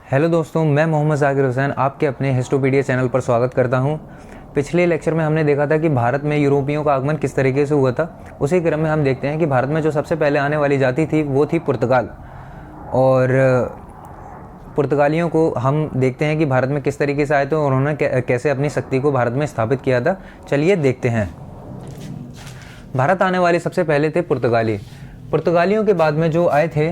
Hello दोस्तों, मैं मोहम्मद ज़ाकिर हुसैन आपके अपने हिस्टोपीडिया चैनल पर स्वागत करता हूं। पिछले लेक्चर में हमने देखा था कि भारत में यूरोपियों का आगमन किस तरीके से हुआ था। उसी क्रम में हम देखते हैं कि भारत में जो सबसे पहले आने वाली जाति थी वो थी पुर्तगाल। और पुर्तगालियों को हम देखते हैं कि भारत में किस तरीके से आए थे और उन्होंने कैसे अपनी शक्ति को भारत में स्थापित किया था। चलिए देखते हैं। भारत आने वाले सबसे पहले थे पुर्तगाली। पुर्तगालियों के बाद में जो आए थे,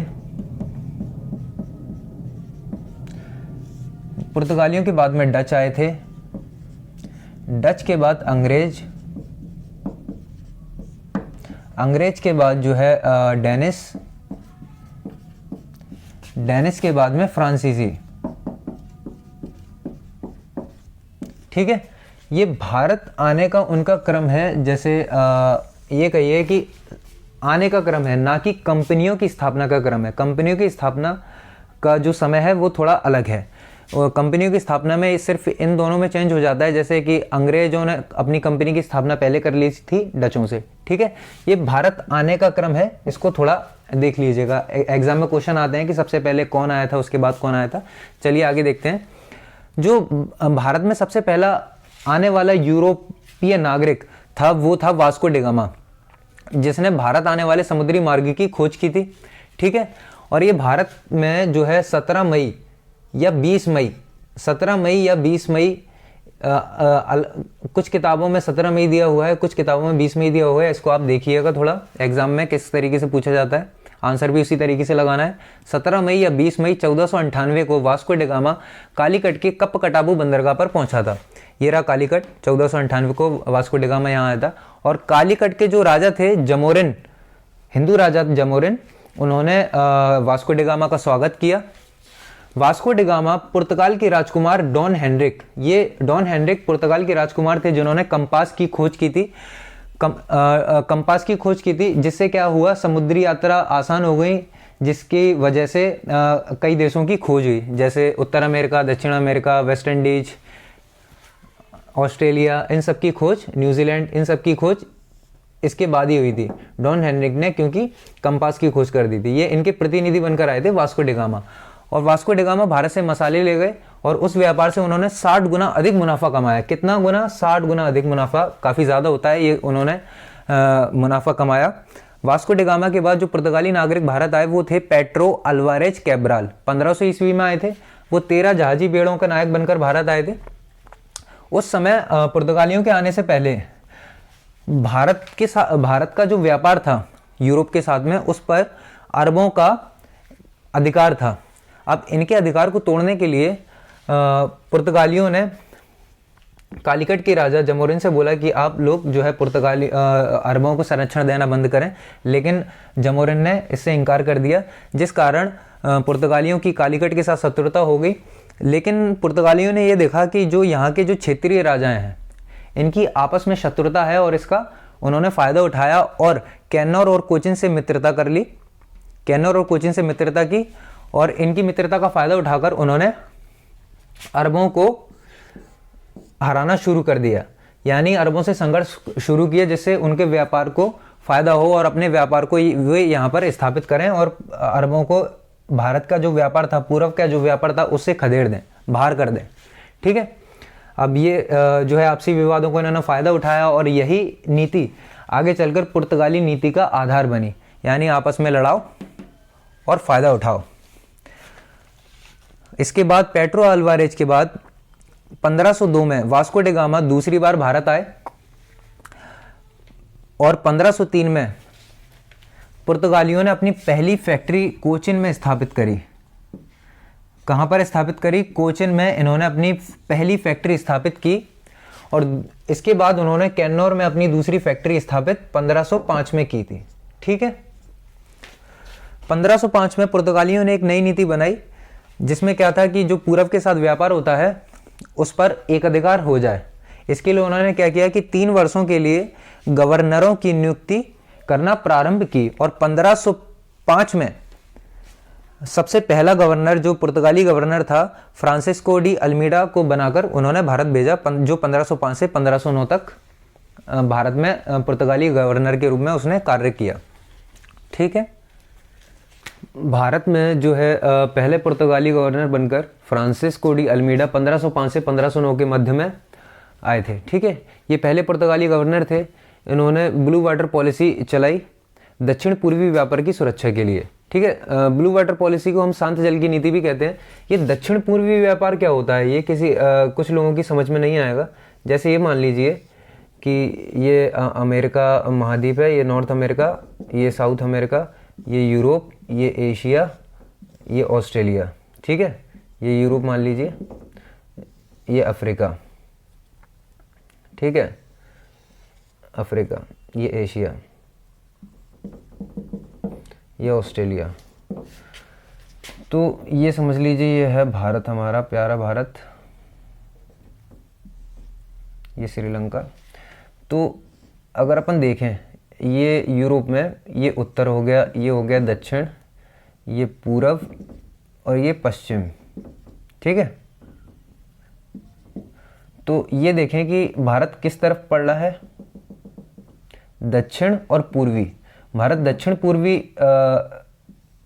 पुर्तगालियों के बाद में डच आए थे। डच के बाद अंग्रेज, अंग्रेज के बाद जो है डेनिश, डेनिश के बाद में फ्रांसीसी। ठीक है, ये भारत आने का उनका क्रम है। जैसे ये कहिए कि आने का क्रम है, ना कि कंपनियों की स्थापना का क्रम है। कंपनियों की स्थापना का जो समय है वो थोड़ा अलग है। और कंपनियों की स्थापना में सिर्फ इन दोनों में चेंज हो जाता है, जैसे कि अंग्रेजों ने अपनी कंपनी की स्थापना पहले कर ली थी डचों से। ठीक है, ये भारत आने का क्रम है, इसको थोड़ा देख लीजिएगा। एग्जाम में क्वेश्चन आते हैं कि सबसे पहले कौन आया था, उसके बाद कौन आया था। चलिए आगे देखते हैं। जो भारत में सबसे पहला आने वाला यूरोपीय नागरिक था वो था वास्को डी गामा, जिसने भारत आने वाले समुद्री मार्ग की खोज की थी। ठीक है, और ये भारत में जो है 17 मई या 20 मई, 17 मई या 20 मई, कुछ किताबों में 17 मई दिया हुआ है, कुछ किताबों में 20 मई दिया हुआ है। इसको आप देखिएगा थोड़ा एग्जाम में किस तरीके से पूछा जाता है, आंसर भी उसी तरीके से लगाना है। 17 मई या 20 मई 1498 को वास्को डी गामा कालीकट के कप्पकटाबू बंदरगाह पर पहुंचा था। ये रहा कालीकट, 1498 को वास्को डी गामा यहाँ आया था। और कालीकट के जो राजा थे जमोरिन, हिंदू राजा जमोरिन, उन्होंने वास्को डी गामा का स्वागत किया। वास्को डी गामा पुर्तगाल के राजकुमार डॉन हेनरिक, ये डॉन हेनरिक पुर्तगाल के राजकुमार थे जिन्होंने कंपास की खोज की थी। कंपास की खोज की थी, जिससे क्या हुआ, समुद्री यात्रा आसान हो गई, जिसकी वजह से कई देशों की खोज हुई, जैसे उत्तर अमेरिका, दक्षिण अमेरिका, वेस्ट इंडीज, ऑस्ट्रेलिया, इन सब की खोज, न्यूजीलैंड, इन सब की खोज इसके बाद ही हुई थी डॉन हेनरिक ने, क्योंकि कंपास की खोज कर दी थी। ये इनके प्रतिनिधि बनकर आए थे वास्को डी गामा। और वास्को डी गामा भारत से मसाले ले गए और उस व्यापार से उन्होंने 60 गुना अधिक मुनाफा कमाया। कितना गुना? 60 गुना अधिक मुनाफा, काफ़ी ज़्यादा होता है ये, उन्होंने मुनाफा कमाया। वास्को डी गामा के बाद जो पुर्तगाली नागरिक भारत आए वो थे पेट्रो अल्वारेज कैब्राल। 1500 ईस्वी में आए थे। वो 13 जहाजी बेड़ों का नायक बनकर भारत आए थे। उस समय पुर्तगालियों के आने से पहले भारत का जो व्यापार था यूरोप के साथ में, उस पर अरबों का अधिकार था। अब इनके अधिकार को तोड़ने के लिए पुर्तगालियों ने कालीकट के राजा जमोरिन से बोला कि आप लोग जो है पुर्तगाली अरबों को संरक्षण देना बंद करें, लेकिन जमोरिन ने इससे इनकार कर दिया, जिस कारण पुर्तगालियों की कालीकट के साथ शत्रुता हो गई। लेकिन पुर्तगालियों ने यह देखा कि जो यहाँ के जो क्षेत्रीय राजाएं हैं इनकी आपस में शत्रुता है, और इसका उन्होंने फ़ायदा उठाया और कैन्नौर और कोचिन से मित्रता कर ली। कैन्नौर और कोचिन से मित्रता की और इनकी मित्रता का फ़ायदा उठाकर उन्होंने अरबों को हराना शुरू कर दिया, यानी अरबों से संघर्ष शुरू किया, जिससे उनके व्यापार को फ़ायदा हो और अपने व्यापार को वे यहाँ पर स्थापित करें और अरबों को भारत का जो व्यापार था, पूर्व का जो व्यापार था, उससे खदेड़ दें, बाहर कर दें। ठीक है, अब ये जो है आपसी विवादों को इन्होंने फ़ायदा उठाया और यही नीति आगे चलकर पुर्तगाली नीति का आधार बनी, यानी आपस में लड़ाओ और फ़ायदा उठाओ। इसके बाद पेट्रो अल्वारेज के बाद 1502 में वास्को डी गामा दूसरी बार भारत आए और 1503 में पुर्तगालियों ने अपनी पहली फैक्ट्री कोचिन में स्थापित करी। कहां पर स्थापित करी? कोचिन में इन्होंने अपनी पहली फैक्ट्री स्थापित की। और इसके बाद उन्होंने कैन्नौर में अपनी दूसरी फैक्ट्री स्थापित 1505 में की थी। ठीक है, 1505 में पुर्तगालियों ने एक नई नीति बनाई, जिसमें क्या था कि जो पूरब के साथ व्यापार होता है उस पर एक अधिकार हो जाए। इसके लिए उन्होंने क्या किया कि 3 वर्षों के लिए गवर्नरों की नियुक्ति करना प्रारंभ की। और 1505 में सबसे पहला गवर्नर, जो पुर्तगाली गवर्नर था, फ्रांसिस्को डी अल्मीडा को बनाकर उन्होंने भारत भेजा, जो 1505 से 1509 तक भारत में पुर्तगाली गवर्नर के रूप में उसने कार्य किया। ठीक है, भारत में जो है पहले पुर्तगाली गवर्नर बनकर फ्रांसिस्को डी अल्मीडा 1505 से 1509 के मध्य में आए थे। ठीक है, ये पहले पुर्तगाली गवर्नर थे। इन्होंने ब्लू वाटर पॉलिसी चलाई दक्षिण पूर्वी व्यापार की सुरक्षा के लिए। ठीक है, ब्लू वाटर पॉलिसी को हम शांत जल की नीति भी कहते हैं। ये दक्षिण पूर्वी व्यापार क्या होता है, ये किसी कुछ लोगों की समझ में नहीं आएगा। जैसे ये मान लीजिए कि ये अमेरिका महाद्वीप है, ये नॉर्थ अमेरिका, ये साउथ अमेरिका, ये यूरोप, ये एशिया, ये ऑस्ट्रेलिया। ठीक है, ये यूरोप मान लीजिए, ये अफ्रीका। ठीक है, अफ्रीका, ये एशिया, ये ऑस्ट्रेलिया। तो ये समझ लीजिए ये है भारत, हमारा प्यारा भारत, ये श्रीलंका। तो अगर अपन देखें, ये यूरोप में ये उत्तर हो गया, ये हो गया दक्षिण, ये पूरब और ये पश्चिम। ठीक है, तो ये देखें कि भारत किस तरफ पड़ रहा है, दक्षिण और पूर्वी। भारत दक्षिण पूर्वी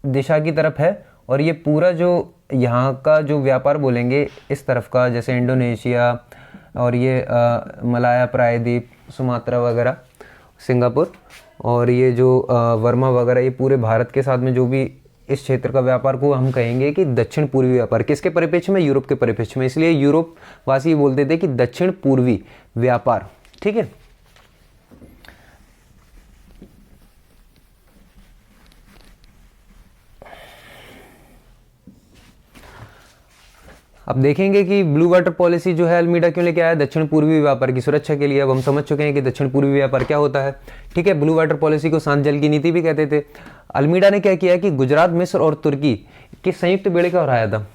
दिशा की तरफ है, और ये पूरा जो यहाँ का जो व्यापार बोलेंगे इस तरफ का, जैसे इंडोनेशिया और ये मलाया प्रायद्वीप, सुमात्रा वगैरह, सिंगापुर, और ये जो वर्मा वगैरह, ये पूरे भारत के साथ में जो भी इस क्षेत्र का व्यापार को हम कहेंगे कि दक्षिण पूर्वी व्यापार। किसके परिप्रेक्ष्य में, यूरोप के परिप्रेक्ष्य में। इसलिए यूरोप वासी बोलते थे कि दक्षिण पूर्वी व्यापार। ठीक है, अब देखेंगे कि ब्लू वाटर पॉलिसी जो है अल्मीडा क्यों लेके आया, दक्षिण पूर्वी व्यापार की सुरक्षा के लिए। अब हम समझ चुके हैं कि दक्षिण पूर्वी व्यापार क्या होता है। ठीक है, ब्लू वाटर पॉलिसी को शांत जल की नीति भी कहते थे। अल्मीडा ने क्या किया कि गुजरात, मिस्र और तुर्की के संयुक्त बेड़े का उठाया था।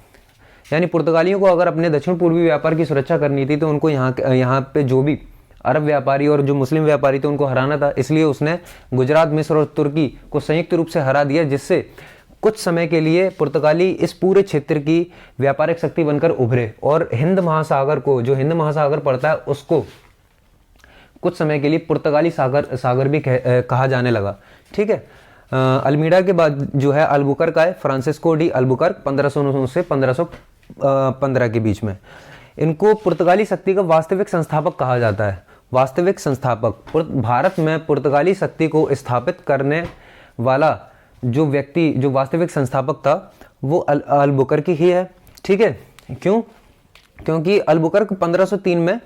यानी पुर्तगालियों को अगर अपने दक्षिण पूर्वी व्यापार की सुरक्षा करनी थी तो उनको यहाँ पे जो भी अरब व्यापारी और जो मुस्लिम व्यापारी थे उनको हराना था। इसलिए उसने गुजरात, मिस्र और तुर्की को संयुक्त रूप से हरा दिया, जिससे कुछ समय के लिए पुर्तगाली इस पूरे क्षेत्र की व्यापारिक शक्ति बनकर उभरे, और हिंद महासागर को, जो हिंद महासागर पड़ता है, उसको कुछ समय के लिए पुर्तगाली सागर भी कहा जाने लगा। ठीक है, अल्मीडा के बाद जो है अल्बुकर्क आए, फ्रांसिस्को डी अल्बुकर्क 1509 से 1515 के बीच में। इनको पुर्तगाली शक्ति का वास्तविक संस्थापक कहा जाता है। वास्तविक संस्थापक, भारत में पुर्तगाली शक्ति को स्थापित करने वाला जो व्यक्ति, जो वास्तविक संस्थापक था, वो अल्बुकर्क ही है। ठीक है, क्यों? क्योंकि अल्बुकर्क 1503 में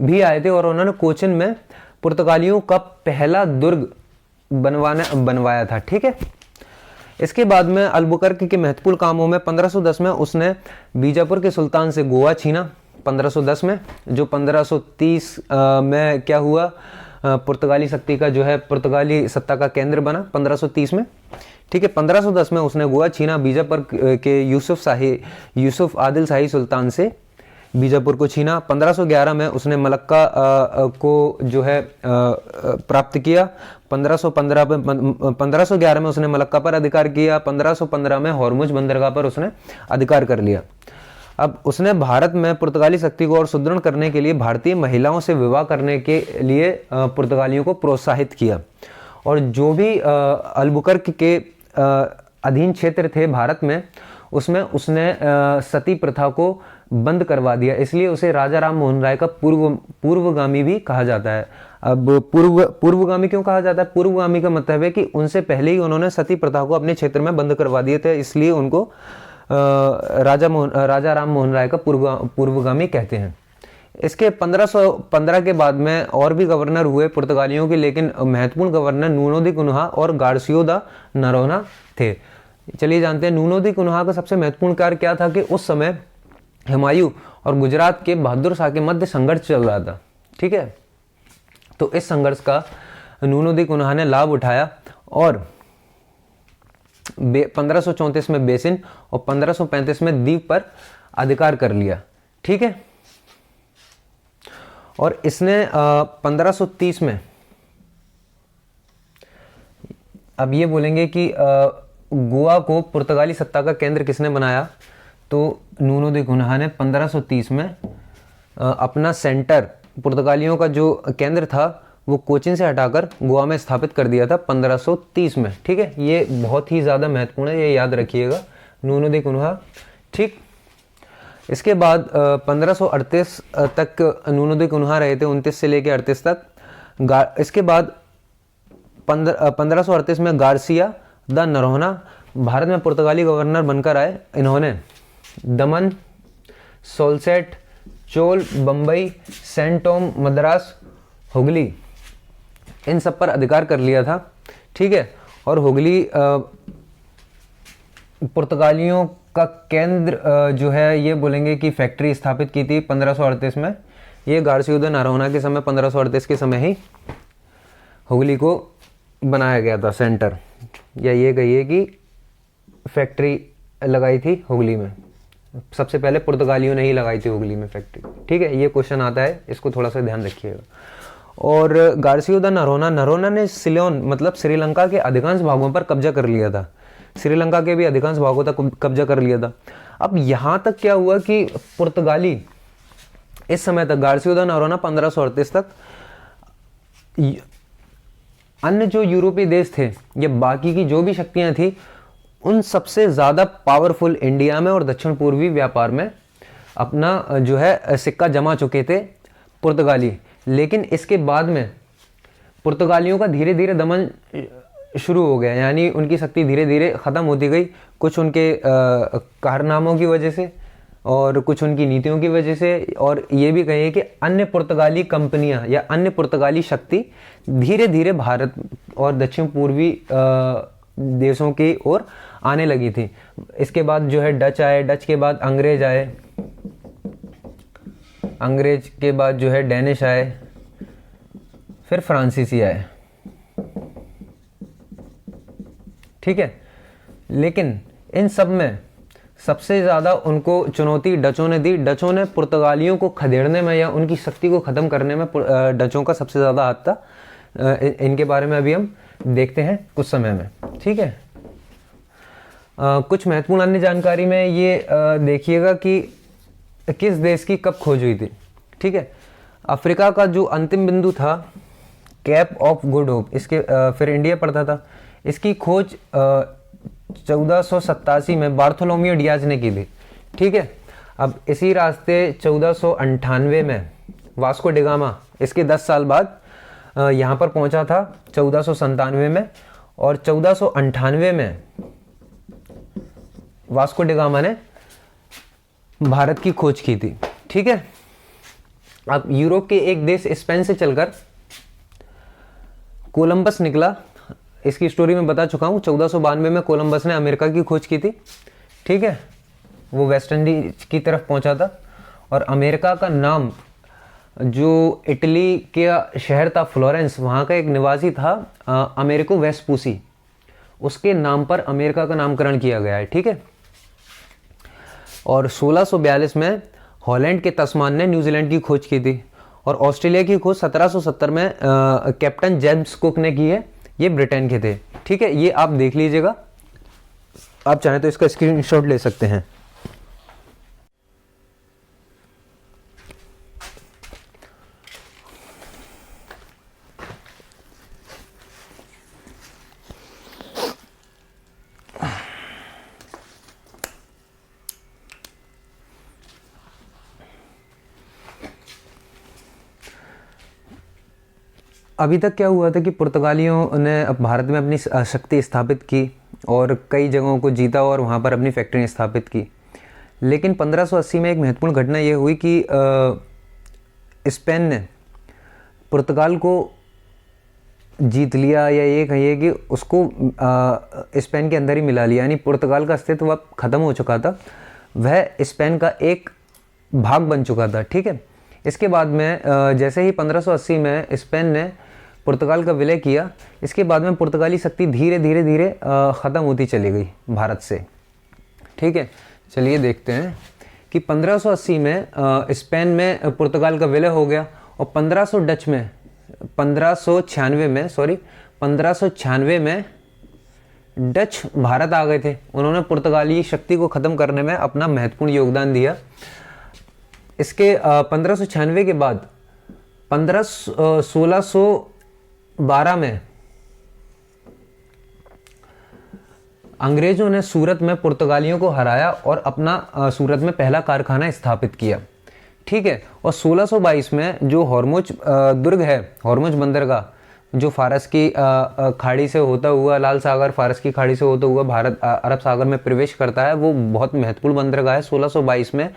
भी आए थे और उन्होंने कोचिन में पुर्तगालियों का पहला दुर्ग बनवाया था। ठीक है, इसके बाद में अल्बुकर्क के महत्वपूर्ण कामों में 1510 में उसने बीजापुर के सुल्तान से गोवा छीना 1510 में, जो 1530 में क्या हुआ, पुर्तगाली शक्ति का जो है पुर्तगाली सत्ता का केंद्र बना 1530 में। ठीक है, 1510 में उसने गोवा छीना बीजापुर के यूसुफ आदिल शाही सुल्तान से बीजापुर को छीना। 1511 में उसने मलक्का को जो है प्राप्त किया। 1511 में उसने मलक्का पर अधिकार किया। 1515 में हॉर्मुज बंदरगाह पर उसने अधिकार कर लिया। अब उसने भारत में पुर्तगाली शक्ति को और सुदृढ़ करने के लिए भारतीय महिलाओं से विवाह करने के लिए पुर्तगालियों को प्रोत्साहित किया, और जो भी अल्बुकर्क के अधीन क्षेत्र थे भारत में, उसमें उसने सती प्रथा को बंद करवा दिया। इसलिए उसे राजा राम मोहन राय का पूर्वगामी भी कहा जाता है। अब पूर्वगामी क्यों कहा जाता है? पूर्वगामी का मतलब है कि उनसे पहले ही उन्होंने सती प्रथा को अपने क्षेत्र में बंद करवा दिए थे, इसलिए उनको राजा राम मोहन राय का पूर्वगामी कहते हैं। इसके 1515 के बाद में और भी गवर्नर हुए पुर्तगालियों के, लेकिन महत्वपूर्ण गवर्नर नूनो दी कुन्हा और गार्सियो दा नरोना थे। चलिए जानते हैं नूनो दी कुन्हा का सबसे महत्वपूर्ण कार्य क्या था कि उस समय हुमायूं और गुजरात के बहादुर शाह के मध्य संघर्ष चल रहा था। ठीक है, तो इस संघर्ष का नूनो दी कुन्हा ने लाभ उठाया और 1534 में बेसिन और 1535 में द्वीप पर अधिकार कर लिया। ठीक है, और इसने 1530 में, अब ये बोलेंगे कि गोवा को पुर्तगाली सत्ता का केंद्र किसने बनाया, तो नूनो दी कुन्हा ने 1530 में अपना सेंटर, पुर्तगालियों का जो केंद्र था वो कोचीन से हटाकर गोवा में स्थापित कर दिया था 1530 में। ठीक है, ये बहुत ही ज़्यादा महत्वपूर्ण है, ये याद रखिएगा, नूनो दे कुनहा। ठीक, इसके बाद 1538 तक नूनो दे कुनहा रहे थे, 29 से लेकर 38 तक। इसके बाद 1538 में गार्सिया द नरोना भारत में पुर्तगाली गवर्नर बनकर आए। इन्होंने दमन, सोलसेट, चोल, बम्बई, सेंट टॉम, मद्रास, हुगली, इन सब पर अधिकार कर लिया था। ठीक है, और हुगली पुर्तगालियों का केंद्र जो है, ये बोलेंगे कि फैक्ट्री स्थापित की थी 1538 में। ये गार्सिया द नरोना के समय 1538 के समय ही हुगली को बनाया गया था सेंटर, या ये कहिए कि फैक्ट्री लगाई थी हुगली में। सबसे पहले पुर्तगालियों ने ही लगाई थी हुगली में फैक्ट्री। ठीक है, ये क्वेश्चन आता है, इसको थोड़ा सा ध्यान रखिएगा। और गार्सिया द नरोना ने सिलोन मतलब श्रीलंका के अधिकांश भागों पर कब्जा कर लिया था। श्रीलंका के भी अधिकांश भागों तक कब्जा कर लिया था। अब यहाँ तक क्या हुआ कि पुर्तगाली इस समय तक, गार्सिया द नरोना 1538 तक, अन्य जो यूरोपीय देश थे या बाकी की जो भी शक्तियां थी, उन सबसे ज़्यादा पावरफुल इंडिया में और दक्षिण पूर्वी व्यापार में अपना जो है सिक्का जमा चुके थे पुर्तगाली। लेकिन इसके बाद में पुर्तगालियों का धीरे धीरे दमन शुरू हो गया, यानी उनकी शक्ति धीरे धीरे ख़त्म होती गई, कुछ उनके कारनामों की वजह से और कुछ उनकी नीतियों की वजह से। और ये भी कहिए कि अन्य पुर्तगाली कंपनियां या अन्य पुर्तगाली शक्ति धीरे धीरे भारत और दक्षिण पूर्वी देशों की ओर आने लगी थी। इसके बाद जो है डच आए, डच के बाद अंग्रेज आए, अंग्रेज के बाद जो है डेनिश आए, फिर फ्रांसीसी आए। ठीक है, लेकिन इन सब में सबसे ज़्यादा उनको चुनौती डचों ने दी। डचों ने पुर्तगालियों को खदेड़ने में या उनकी शक्ति को ख़त्म करने में डचों का सबसे ज़्यादा हाथ था। इनके बारे में अभी हम देखते हैं कुछ समय में। ठीक है, कुछ महत्वपूर्ण अन्य जानकारी में ये देखिएगा कि किस देश की कब खोज हुई थी। ठीक है, अफ्रीका का जो अंतिम बिंदु था कैप ऑफ गुड होप, इसके फिर इंडिया पड़ता था। इसकी खोज 1487 में बार्थोलोमियो डियाज ने की थी। ठीक है, अब इसी रास्ते 1498 में वास्को डिगामा इसके 10 साल बाद यहाँ पर पहुंचा था 1497 में, और 1498 में वास्को डिगामा ने भारत की खोज की थी। ठीक है, अब यूरोप के एक देश स्पेन से चलकर कोलंबस निकला। इसकी स्टोरी मैं बता चुका हूँ। 1492 में कोलंबस ने अमेरिका की खोज की थी। ठीक है, वो वेस्ट इंडीज की तरफ पहुंचा था, और अमेरिका का नाम, जो इटली के शहर था फ्लोरेंस, वहाँ का एक निवासी था अमेरिको वेस्पूसी, उसके नाम पर अमेरिका का नामकरण किया गया है। ठीक है, और 1642 में हॉलैंड के तस्मान ने न्यूजीलैंड की खोज की थी, और ऑस्ट्रेलिया की खोज 1770 में कैप्टन जेम्स कुक ने की है। ये ब्रिटेन के थे। ठीक है, ये आप देख लीजिएगा, आप चाहें तो इसका स्क्रीनशॉट ले सकते हैं। अभी तक क्या हुआ था कि पुर्तगालियों ने भारत में अपनी शक्ति स्थापित की और कई जगहों को जीता और वहाँ पर अपनी फैक्ट्री स्थापित की। लेकिन 1580 में एक महत्वपूर्ण घटना ये हुई कि स्पेन ने पुर्तगाल को जीत लिया, या ये कहिए कि उसको स्पेन के अंदर ही मिला लिया, यानी पुर्तगाल का अस्तित्व अब खत्म हो चुका था, वह स्पेन का एक भाग बन चुका था। ठीक है, इसके बाद में जैसे ही 1580 में स्पेन ने पुर्तगाल का विलय किया, इसके बाद में पुर्तगाली शक्ति धीरे धीरे धीरे ख़त्म होती चली गई भारत से। ठीक है, चलिए देखते हैं कि 1580 में स्पेन में पुर्तगाल का विलय हो गया, और 1596 में डच भारत आ गए थे। उन्होंने पुर्तगाली शक्ति को ख़त्म करने में अपना महत्वपूर्ण योगदान दिया। इसके 1596 के बाद 1601 12 में अंग्रेजों ने सूरत में पुर्तगालियों को हराया और अपना सूरत में पहला कारखाना स्थापित किया। ठीक है। और 1622 में जो हॉर्मुज दुर्ग है, हॉर्मुज बंदरगाह, जो फारस की खाड़ी से होता हुआ, लाल सागर फारस की खाड़ी से होता हुआ भारत अरब सागर में प्रवेश करता है, वो बहुत महत्वपूर्ण बंदरगाह है। 1622 में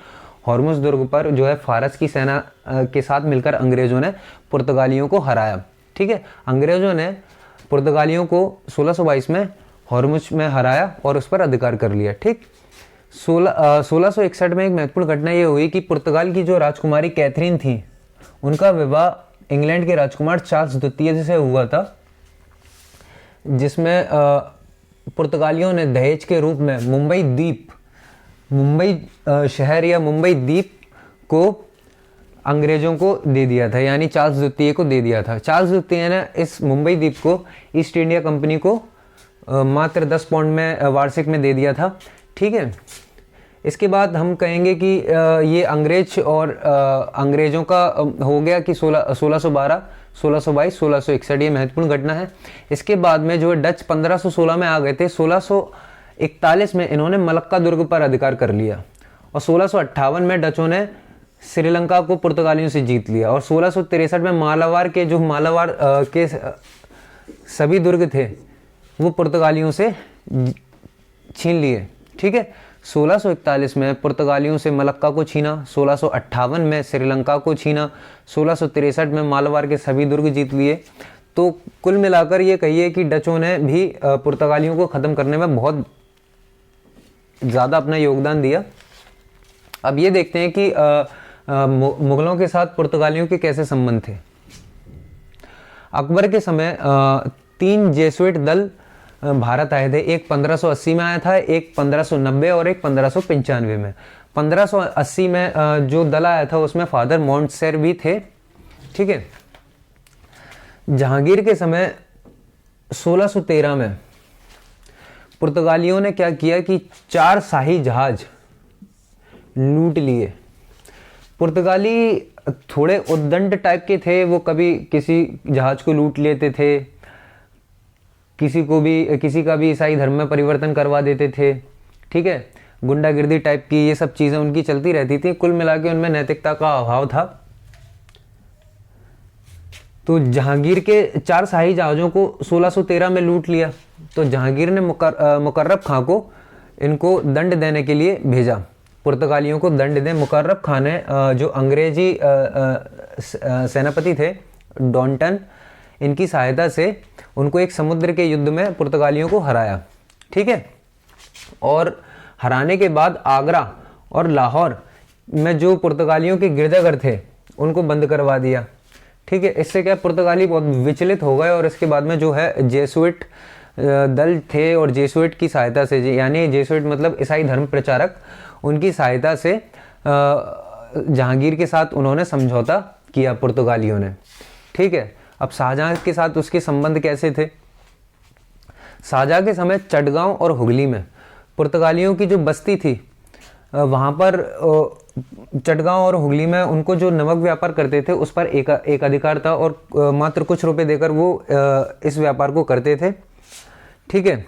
हॉर्मुज दुर्ग पर जो है फारस की सेना के साथ मिलकर अंग्रेजों ने पुर्तगालियों को हराया। ठीक है। अंग्रेजों ने पुर्तगालियों को 1622 में हॉर्मुज में हराया और उस पर अधिकार कर लिया। ठीक। 1661 में एक महत्वपूर्ण घटना ये हुई कि पुर्तगाल की जो राजकुमारी कैथरीन थी, उनका विवाह इंग्लैंड के राजकुमार चार्ल्स द्वितीय से हुआ था, जिसमें पुर्तगालियों ने दहेज के रूप में मुंबई शहर या मुंबई द्वीप को अंग्रेजों को दे दिया था, यानी चार्ल्स द्वितीय को दे दिया था। चार्ल्स द्वितीय ने इस मुंबई द्वीप को ईस्ट इंडिया कंपनी को मात्र 10 पाउंड में वार्षिक में दे दिया था। ठीक है। इसके बाद हम कहेंगे कि ये अंग्रेज और अंग्रेजों का हो गया कि 1612, 1622, 1661 ये महत्वपूर्ण घटना है। इसके बाद में जो डच 1516 में आ गए थे, 1641 में इन्होंने मलक्का दुर्ग पर अधिकार कर लिया और 1658 में डचों ने श्रीलंका को पुर्तगालियों से जीत लिया और 1663 में मालाबार के सभी दुर्ग थे वो पुर्तगालियों से छीन लिए। ठीक है। 1641 में पुर्तगालियों से मलक्का को छीना, 1658 में श्रीलंका को छीना, 1663 में मालाबार के सभी दुर्ग जीत लिए। तो कुल मिलाकर ये कहिए कि डचों ने भी पुर्तगालियों को ख़त्म करने में बहुत ज़्यादा अपना योगदान दिया। अब ये देखते हैं कि मुगलों के साथ पुर्तगालियों के कैसे संबंध थे। अकबर के समय 3 जेसुइट दल भारत आए थे। एक 1580 में आया था, एक 1590 और एक 1595 में। 1580 में जो दल आया था उसमें फादर मॉन्टसेर भी थे। ठीक है। जहांगीर के समय 1613 में पुर्तगालियों ने क्या किया कि 4 शाही जहाज लूट लिए। पुर्तगाली थोड़े उद्दंड टाइप के थे, वो कभी किसी जहाज को लूट लेते थे, किसी का भी ईसाई धर्म में परिवर्तन करवा देते थे। ठीक है। गुंडागिर्दी टाइप की ये सब चीज़ें उनकी चलती रहती थी। कुल मिला के उनमें नैतिकता का अभाव था। तो जहांगीर के 4 शाही जहाज़ों को 1613 में लूट लिया। तो जहांगीर ने मुकर्रब खां को इनको दंड देने के लिए भेजा, पुर्तगालियों को दंड दें। मुकर्रब खां ने जो अंग्रेजी सेनापति थे डॉन्टन, इनकी सहायता से उनको एक समुद्र के युद्ध में पुर्तगालियों को हराया। ठीक है। और हराने के बाद आगरा और लाहौर में जो पुर्तगालियों के गिरजाघर थे उनको बंद करवा दिया। ठीक है। इससे क्या पुर्तगाली बहुत विचलित हो गए और इसके बाद में जो है जेसुइट दल थे और जेसुइट की सहायता से, यानी जेसुइट मतलब ईसाई धर्म प्रचारक, उनकी सहायता से जहांगीर के साथ उन्होंने समझौता किया पुर्तगालियों ने। ठीक है। अब शाहजहां के साथ उसके संबंध कैसे थे। शाहजहां के समय चटगांव और हुगली में पुर्तगालियों की जो बस्ती थी, वहाँ पर चटगांव और हुगली में उनको जो नमक व्यापार करते थे उस पर एक अधिकार था और मात्र कुछ रुपए देकर वो इस व्यापार को करते थे। ठीक है।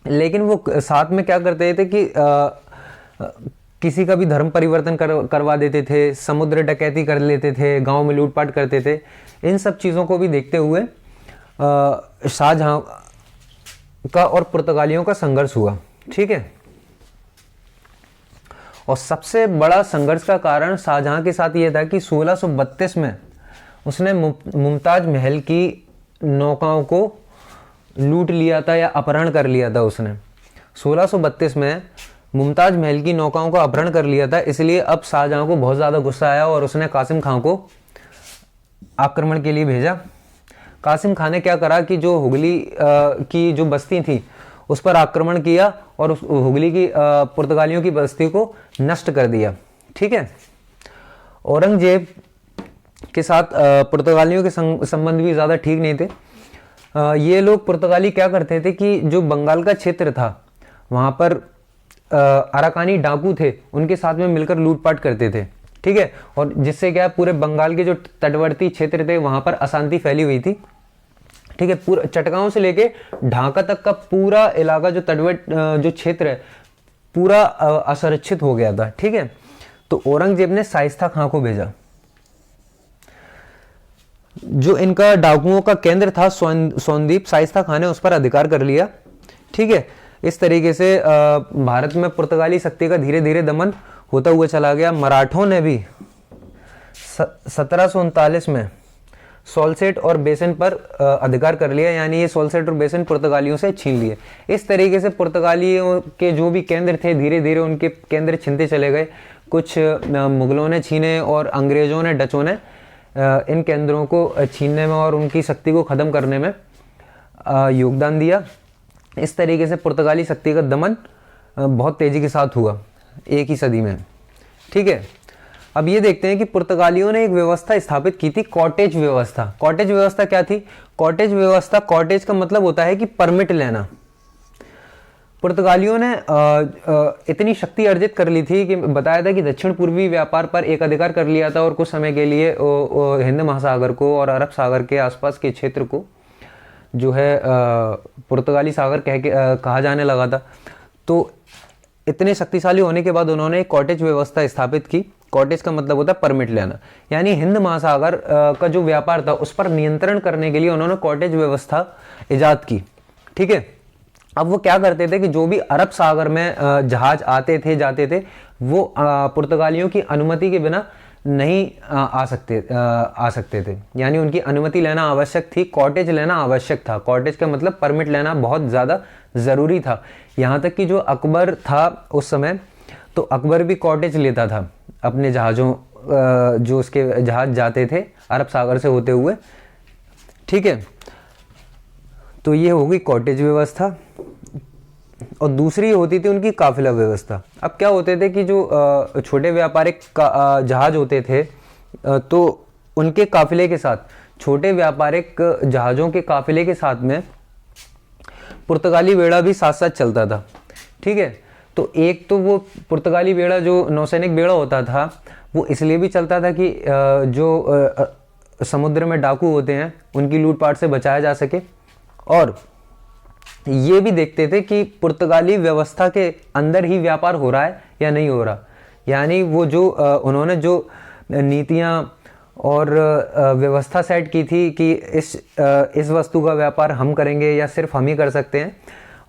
लेकिन वो साथ में क्या करते थे कि किसी का भी धर्म परिवर्तन करवा देते थे, समुद्र डकैती कर लेते थे, गांव में लूटपाट करते थे। इन सब चीज़ों को भी देखते हुए शाहजहां का और पुर्तगालियों का संघर्ष हुआ। ठीक है। और सबसे बड़ा संघर्ष का कारण शाहजहां के साथ ये था कि 1632 में उसने मुमताज महल की नौकाओं को लूट लिया था या अपहरण कर लिया था। उसने 1632 में मुमताज महल की नौकाओं का अपहरण कर लिया था। इसलिए अब शाहजहां को बहुत ज़्यादा गुस्सा आया और उसने कासिम खां को आक्रमण के लिए भेजा। कासिम खां ने क्या करा कि जो हुगली की जो बस्ती थी उस पर आक्रमण किया और उस हुगली की पुर्तगालियों की बस्ती को नष्ट कर दिया। ठीक है। औरंगजेब के साथ पुर्तगालियों के संबंध भी ज़्यादा ठीक नहीं थे। ये लोग पुर्तगाली क्या करते थे कि जो बंगाल का क्षेत्र था वहाँ पर अराकानी डाकू थे, उनके साथ में मिलकर लूटपाट करते थे। ठीक है। और जिससे क्या पूरे बंगाल के जो तटवर्ती क्षेत्र थे वहाँ पर अशांति फैली हुई थी। ठीक है। पूरा चटगांव से लेके ढाका तक का पूरा इलाका जो तटवर्ती जो क्षेत्र है पूरा असुरक्षित हो गया था, ठीक है। तो औरंगजेब ने शाइस्ता खां को भेजा, जो इनका डाकुओं का केंद्र था सोनदीप, शाइस्ता खां ने उस पर अधिकार कर लिया, ठीक है। इस तरीके से भारत में पुर्तगाली शक्ति का धीरे धीरे दमन होता हुआ चला गया। मराठों ने भी 1739 में सोलसेट और बेसन पर अधिकार कर लिया, यानी ये सोलसेट और बेसन पुर्तगालियों से छीन लिए। इस तरीके से पुर्तगालियों के जो भी केंद्र थे धीरे धीरे उनके केंद्र छीनते चले गए। कुछ मुगलों ने छीने और अंग्रेजों ने, डचों ने इन केंद्रों को छीनने में और उनकी शक्ति को ख़त्म करने में योगदान दिया। इस तरीके से पुर्तगाली शक्ति का दमन बहुत तेज़ी के साथ हुआ एक ही सदी में, ठीक है। अब ये देखते हैं कि पुर्तगालियों ने एक व्यवस्था स्थापित की थी, कॉटेज व्यवस्था। कॉटेज व्यवस्था क्या थी? कॉटेज व्यवस्था, कॉटेज का मतलब होता है कि परमिट लेना। पुर्तगालियों ने इतनी शक्ति अर्जित कर ली थी कि बताया था कि दक्षिण पूर्वी व्यापार पर एक अधिकार कर लिया था और कुछ समय के लिए हिंद महासागर को और अरब सागर के आसपास के क्षेत्र को जो है पुर्तगाली सागर कहा जाने लगा था। तो इतने शक्तिशाली होने के बाद उन्होंने एक कॉटेज व्यवस्था स्थापित की। कॉटेज का मतलब होता है परमिट लेना, यानी हिंद महासागर का जो व्यापार था उस पर नियंत्रण करने के लिए उन्होंने कॉटेज व्यवस्था इजाद की, ठीक है। अब वो क्या करते थे कि जो भी अरब सागर में जहाज आते थे जाते थे वो पुर्तगालियों की अनुमति के बिना नहीं आ सकते थे, यानी उनकी अनुमति लेना आवश्यक थी, कॉटेज लेना आवश्यक था। कॉटेज का मतलब परमिट लेना बहुत ज़्यादा ज़रूरी था। यहाँ तक कि जो अकबर था उस समय, तो अकबर भी कॉटेज लेता था अपने जहाज़ों जो उसके जहाज जाते थे अरब सागर से होते हुए, ठीक है। तो ये हो गई कॉटेज व्यवस्था। और दूसरी होती थी उनकी काफिला व्यवस्था। अब क्या होते थे कि जो छोटे व्यापारिक जहाज होते थे तो उनके काफिले के साथ, छोटे व्यापारिक जहाज़ों के काफिले के साथ में पुर्तगाली बेड़ा भी साथ साथ चलता था, ठीक है। तो एक तो वो पुर्तगाली बेड़ा जो नौसैनिक बेड़ा होता था वो इसलिए भी चलता था कि जो समुद्र में डाकू होते हैं उनकी लूटपाट से बचाया जा सके, और ये भी देखते थे कि पुर्तगाली व्यवस्था के अंदर ही व्यापार हो रहा है या नहीं हो रहा। यानी वो जो उन्होंने जो नीतियाँ और व्यवस्था सेट की थी कि इस वस्तु का व्यापार हम करेंगे या सिर्फ हम ही कर सकते हैं,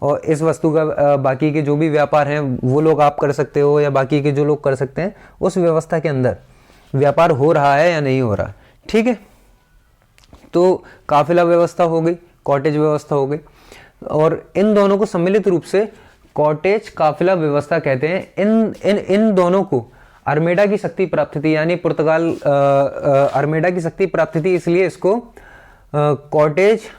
और इस वस्तु का बाकी के जो भी व्यापार हैं वो लोग आप कर सकते हो या बाकी के जो लोग कर सकते हैं, उस व्यवस्था के अंदर व्यापार हो रहा है या नहीं हो रहा, ठीक है। तो काफिला व्यवस्था हो गई, कॉटेज व्यवस्था हो गई, और इन दोनों को सम्मिलित रूप से कॉटेज काफिला व्यवस्था कहते हैं। इन दोनों को अरमेडा की शक्ति प्राप्त थी, यानी पुर्तगाल अरमेडा की शक्ति प्राप्त थी, इसलिए इसको कॉटेज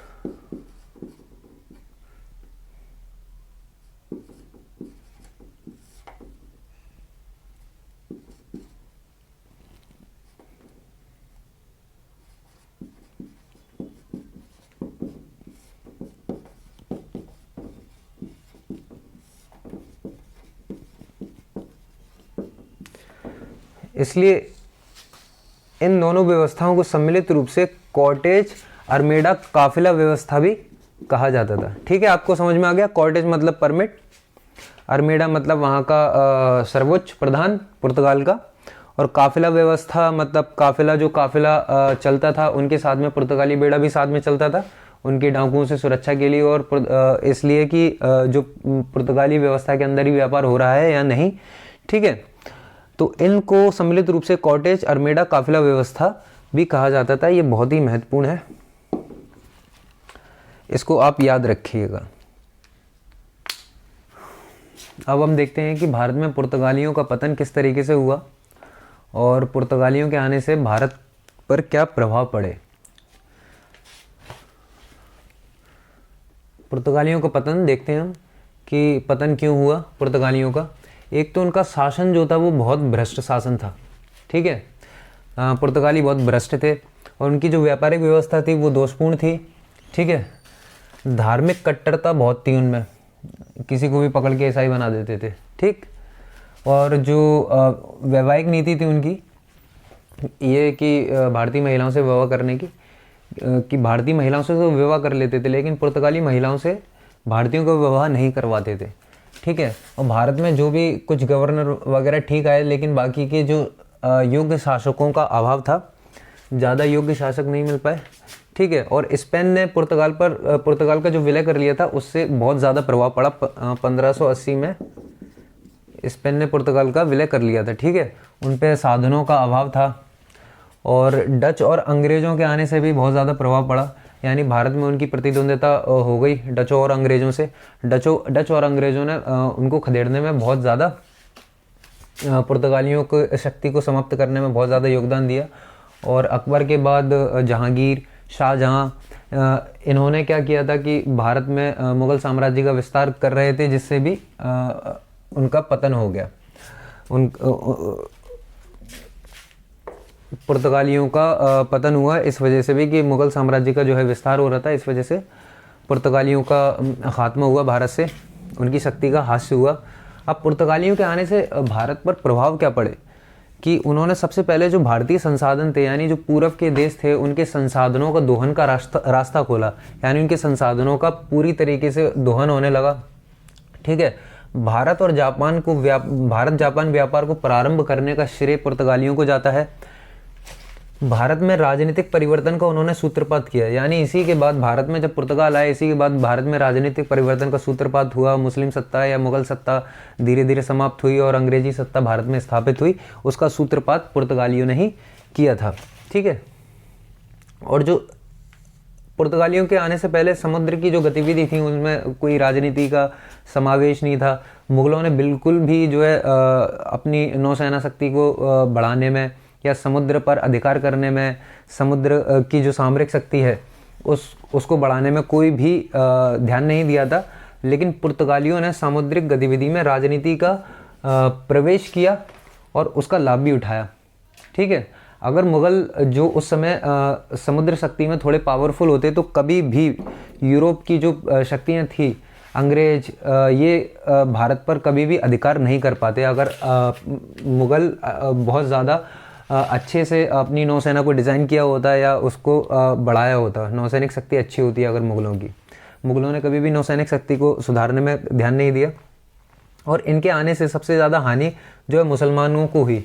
इसलिए इन दोनों व्यवस्थाओं को सम्मिलित रूप से कॉटेज अरमेडा काफिला व्यवस्था भी कहा जाता था, ठीक है। आपको समझ में आ गया? कॉटेज मतलब परमिट, अरमेडा मतलब वहाँ का सर्वोच्च प्रधान पुर्तगाल का, और काफिला व्यवस्था मतलब काफिला, जो काफिला चलता था उनके साथ में पुर्तगाली बेड़ा भी साथ में चलता था उनके डाकुओं से सुरक्षा के लिए, और इसलिए कि जो पुर्तगाली व्यवस्था के अंदर ही व्यापार हो रहा है या नहीं, ठीक है। तो इनको सम्मिलित रूप से कॉटेज अरमेडा काफिला व्यवस्था भी कहा जाता था। ये बहुत ही महत्वपूर्ण है, इसको आप याद रखिएगा। अब हम देखते हैं कि भारत में पुर्तगालियों का पतन किस तरीके से हुआ और पुर्तगालियों के आने से भारत पर क्या प्रभाव पड़े। पुर्तगालियों का पतन देखते हैं हम कि पतन क्यों हुआ पुर्तगालियों का। एक तो उनका शासन जो था वो बहुत भ्रष्ट शासन था, ठीक है। पुर्तगाली बहुत भ्रष्ट थे और उनकी जो व्यापारिक व्यवस्था थी वो दोषपूर्ण थी, ठीक है। धार्मिक कट्टरता बहुत थी उनमें, किसी को भी पकड़ के ईसाई बना देते थे, ठीक। और जो वैवाहिक नीति थी उनकी ये कि भारतीय महिलाओं से विवाह करने की, कि भारतीय महिलाओं से तो विवाह कर लेते थे, लेकिन पुर्तगाली महिलाओं से भारतीयों को विवाह नहीं करवाते थे। ठीक है, और भारत में जो भी कुछ गवर्नर वगैरह ठीक आए, लेकिन बाकी के जो योग्य शासकों का अभाव था, ज़्यादा योग्य शासक नहीं मिल पाए। ठीक है, और स्पेन ने पुर्तगाल का जो विलय कर लिया था, उससे बहुत ज़्यादा प्रभाव पड़ा। 1580 में स्पेन ने पुर्तगाल का विलय कर लिया था। ठीक है, उन पे साधनों का अभाव था, और डच और अंग्रेज़ों के आने से भी बहुत ज़्यादा प्रभाव पड़ा। यानी भारत में उनकी प्रतिद्वंद्विता हो गई डचों और अंग्रेज़ों से। डच और अंग्रेज़ों ने उनको खदेड़ने में बहुत ज़्यादा, पुर्तगालियों को शक्ति को समाप्त करने में बहुत ज़्यादा योगदान दिया। और अकबर के बाद जहांगीर, शाहजहाँ, इन्होंने क्या किया था कि भारत में मुग़ल साम्राज्य का विस्तार कर रहे थे, जिससे भी उनका पतन हो गया। पुर्तगालियों का पतन हुआ इस वजह से भी कि मुग़ल साम्राज्य का जो है विस्तार हो रहा था, इस वजह से पुर्तगालियों का खात्मा हुआ, भारत से उनकी शक्ति का ह्रास हुआ। अब पुर्तगालियों के आने से भारत पर प्रभाव क्या पड़े कि उन्होंने सबसे पहले जो भारतीय संसाधन थे, यानी जो पूरब के देश थे, उनके संसाधनों का दोहन का रास्ता खोला। यानी उनके संसाधनों का पूरी तरीके से दोहन होने लगा। ठीक है, भारत जापान व्यापार को प्रारंभ करने का श्रेय पुर्तगालियों को जाता है। भारत में राजनीतिक परिवर्तन का उन्होंने सूत्रपात किया। यानी इसी के बाद भारत में जब पुर्तगाल आए, इसी के बाद भारत में राजनीतिक परिवर्तन का सूत्रपात हुआ। मुस्लिम सत्ता या मुग़ल सत्ता धीरे धीरे समाप्त हुई और अंग्रेजी सत्ता भारत में स्थापित हुई। उसका सूत्रपात पुर्तगालियों ने ही किया था। ठीक है, और जो पुर्तगालियों के आने से पहले समुद्र की जो गतिविधि थी, उनमें कोई राजनीति का समावेश नहीं था। मुग़लों ने बिल्कुल भी जो है अपनी नौसेना शक्ति को बढ़ाने में या समुद्र पर अधिकार करने में, समुद्र की जो सामरिक शक्ति है उसको बढ़ाने में कोई भी ध्यान नहीं दिया था। लेकिन पुर्तगालियों ने सामुद्रिक गतिविधि में राजनीति का प्रवेश किया और उसका लाभ भी उठाया। ठीक है, अगर मुग़ल जो उस समय समुद्र शक्ति में थोड़े पावरफुल होते तो कभी भी यूरोप की जो शक्तियाँ थी, अंग्रेज, ये भारत पर कभी भी अधिकार नहीं कर पाते। अगर मुग़ल बहुत ज़्यादा अच्छे से अपनी नौसेना को डिज़ाइन किया होता या उसको बढ़ाया होता, नौसैनिक शक्ति अच्छी होती है अगर मुग़लों की। मुग़लों ने कभी भी नौसैनिक शक्ति को सुधारने में ध्यान नहीं दिया, और इनके आने से सबसे ज़्यादा हानि जो है मुसलमानों को हुई।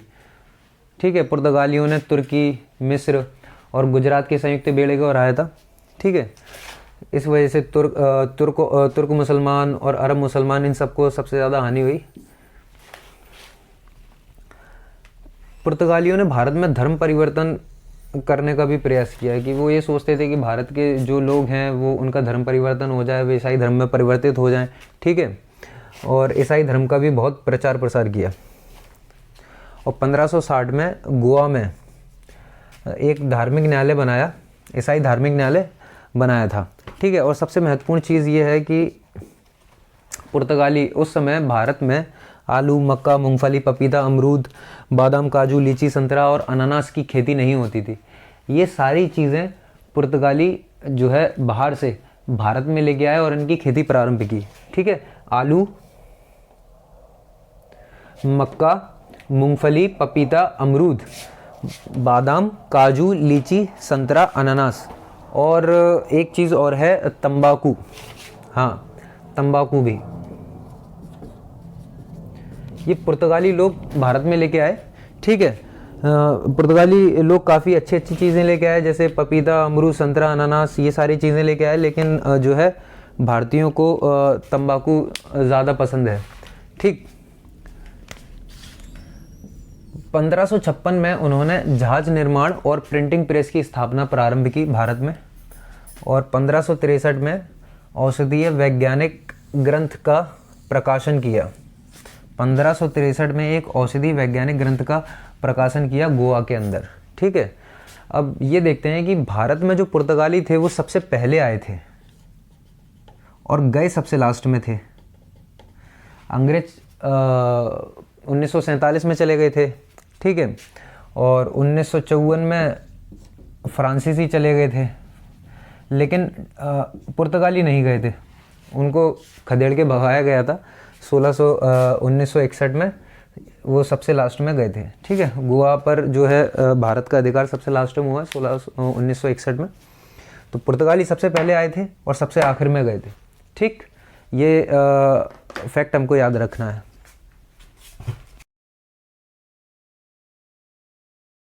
ठीक है, पुर्तगालियों ने तुर्की, मिस्र और गुजरात के संयुक्त बेड़े को हराया था। ठीक है, इस वजह से तुर्क मुसलमान और अरब मुसलमान, इन सबको सबसे ज़्यादा हानि हुई। पुर्तगालियों ने भारत में धर्म परिवर्तन करने का भी प्रयास किया है कि वो ये सोचते थे कि भारत के जो लोग हैं वो उनका धर्म परिवर्तन हो जाए, वे ईसाई धर्म में परिवर्तित हो जाएं। ठीक है, और ईसाई धर्म का भी बहुत प्रचार प्रसार किया। और 1560 में गोवा में एक धार्मिक न्यायालय बनाया, ईसाई धार्मिक न्यायालय बनाया था। ठीक है, और सबसे महत्वपूर्ण चीज़ ये है कि पुर्तगाली उस समय भारत में आलू, मक्का, मूंगफली, पपीता, अमरूद, बादाम, काजू, लीची, संतरा और अनानास की खेती नहीं होती थी। ये सारी चीज़ें पुर्तगाली जो है बाहर से भारत में लेके आए और इनकी खेती प्रारंभ की। ठीक है, आलू, मक्का, मूंगफली, पपीता, अमरूद, बादाम, काजू, लीची, संतरा, अनानास, और एक चीज़ और है तंबाकू। हाँ, तंबाकू भी ये पुर्तगाली लोग भारत में लेके आए। ठीक है, पुर्तगाली लोग काफ़ी अच्छी चीज़ें लेके आए, जैसे पपीता, अमरूद, संतरा, अनानास, ये सारी चीज़ें लेके आए। लेकिन जो है भारतीयों को तंबाकू ज़्यादा पसंद है। ठीक, 1556 में उन्होंने जहाज निर्माण और प्रिंटिंग प्रेस की स्थापना प्रारंभ की भारत में, और 1563 में औषधीय वैज्ञानिक ग्रंथ का प्रकाशन किया। 1563 में एक औषधि वैज्ञानिक ग्रंथ का प्रकाशन किया गोवा के अंदर। ठीक है, अब ये देखते हैं कि भारत में जो पुर्तगाली थे वो सबसे पहले आए थे और गए सबसे लास्ट में थे। अंग्रेज 1947 में चले गए थे। ठीक है, और 1954 में फ्रांसीसी चले गए थे, लेकिन पुर्तगाली नहीं गए थे, उनको खदेड़ के भगाया गया था। 1961 में वो सबसे लास्ट में गए थे। ठीक है, गोवा पर जो है भारत का अधिकार सबसे लास्ट में हुआ 1961 में। तो पुर्तगाली सबसे पहले आए थे और सबसे आखिर में गए थे। ठीक, ये फैक्ट हमको याद रखना है।